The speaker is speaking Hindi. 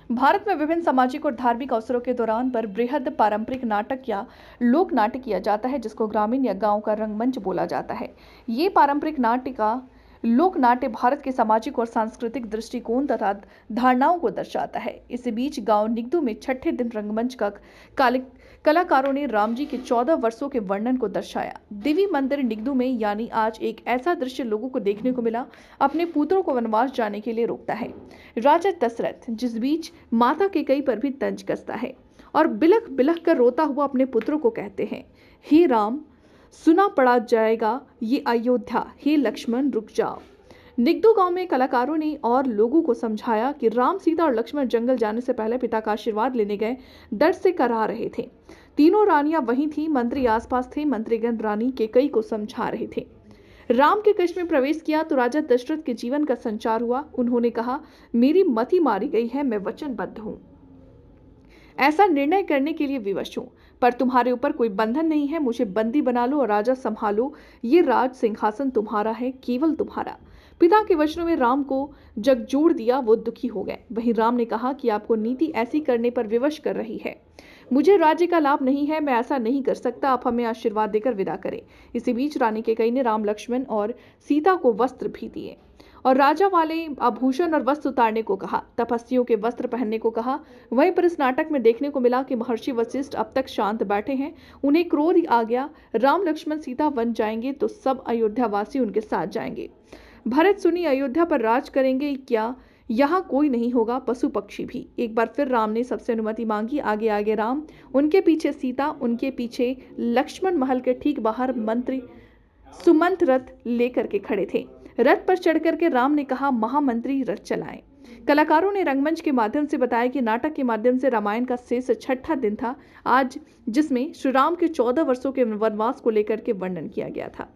भारत में विभिन्न सामाजिक और धार्मिक अवसरों के दौरान पर बृहद पारंपरिक नाटक या लोक नाट्य किया जाता है, जिसको ग्रामीण या गांव का रंगमंच बोला जाता है। ये पारंपरिक नाट्य का लोक नाट्य भारत के सामाजिक और सांस्कृतिक दृष्टिकोण तथा धारणाओं को दर्शाता है। इसी बीच गांव निगदू में छठे दिन रंगमंच का कलाकारों ने राम जी के 14 वर्षों के वर्णन को दर्शाया। देवी मंदिर निगदू में यानी आज एक ऐसा दृश्य लोगों को देखने को मिला, अपने पुत्रों को वनवास जाने के लिए रोकता है राजा दशरथ, जिस बीच माता कैकेयी पर भी तंज कसता है और बिलख बिलख कर रोता हुआ अपने पुत्रों को कहते हैं, हे राम, सुना पड़ा जाएगा ये अयोध्या, हे लक्ष्मण रुक जाओ। निगदू गांव में कलाकारों ने और लोगों को समझाया कि राम, सीता और लक्ष्मण जंगल जाने से पहले पिता का आशीर्वाद लेने गए, दर्द से कराह रहे थे। तीनों रानियां वहीं थी, मंत्री आसपास थे, मंत्रीगण रानी कैकेयी को समझा रहे थे। राम के कक्ष में प्रवेश किया तो राजा दशरथ के जीवन का संचार हुआ। उन्होंने कहा, मेरी मति मारी गई है, मैं वचनबद्ध हूं, ऐसा निर्णय करने के लिए विवश हूं, पर तुम्हारे ऊपर कोई बंधन नहीं है। मुझे बंदी बना लो और राजा संभालो, ये राज सिंहासन तुम्हारा है, केवल तुम्हारा। पिता के वचनों में राम को जग जोड़ दिया, वो दुखी हो गए। वहीं राम ने कहा कि आपको नीति ऐसी करने पर विवश कर रही है, मुझे राज्य का लाभ नहीं है, मैं ऐसा नहीं कर सकता, आप हमें आशीर्वाद देकर विदा करें। इसी बीच रानी कैकेयी ने राम, लक्ष्मण और सीता को वस्त्र भी दिए और राजा वाले आभूषण और वस्त्र उतारने को कहा, तपस्वियों के वस्त्र पहनने को कहा। वहीं पर इस नाटक में देखने को मिला कि महर्षि वशिष्ठ अब तक शांत बैठे हैं, उन्हें क्रोध आ गया। राम, लक्ष्मण, सीता वन जाएंगे तो सब अयोध्या वासी उनके साथ जाएंगे। भरत सुनी अयोध्या पर राज करेंगे क्या? यहाँ कोई नहीं होगा, पशु पक्षी भी। एक बार फिर राम ने सबसे अनुमति मांगी। आगे आगे राम, उनके पीछे सीता, उनके पीछे लक्ष्मण महल के ठीक बाहर मंत्री सुमंत रथ लेकर के खड़े थे। रथ पर चढ़कर के राम ने कहा, महामंत्री रथ चलाएं। कलाकारों ने रंगमंच के माध्यम से बताया कि नाटक के माध्यम से रामायण का शेष छठा दिन था आज, जिसमें श्री राम के 14 वर्षों के वनवास को लेकर के वर्णन किया गया था।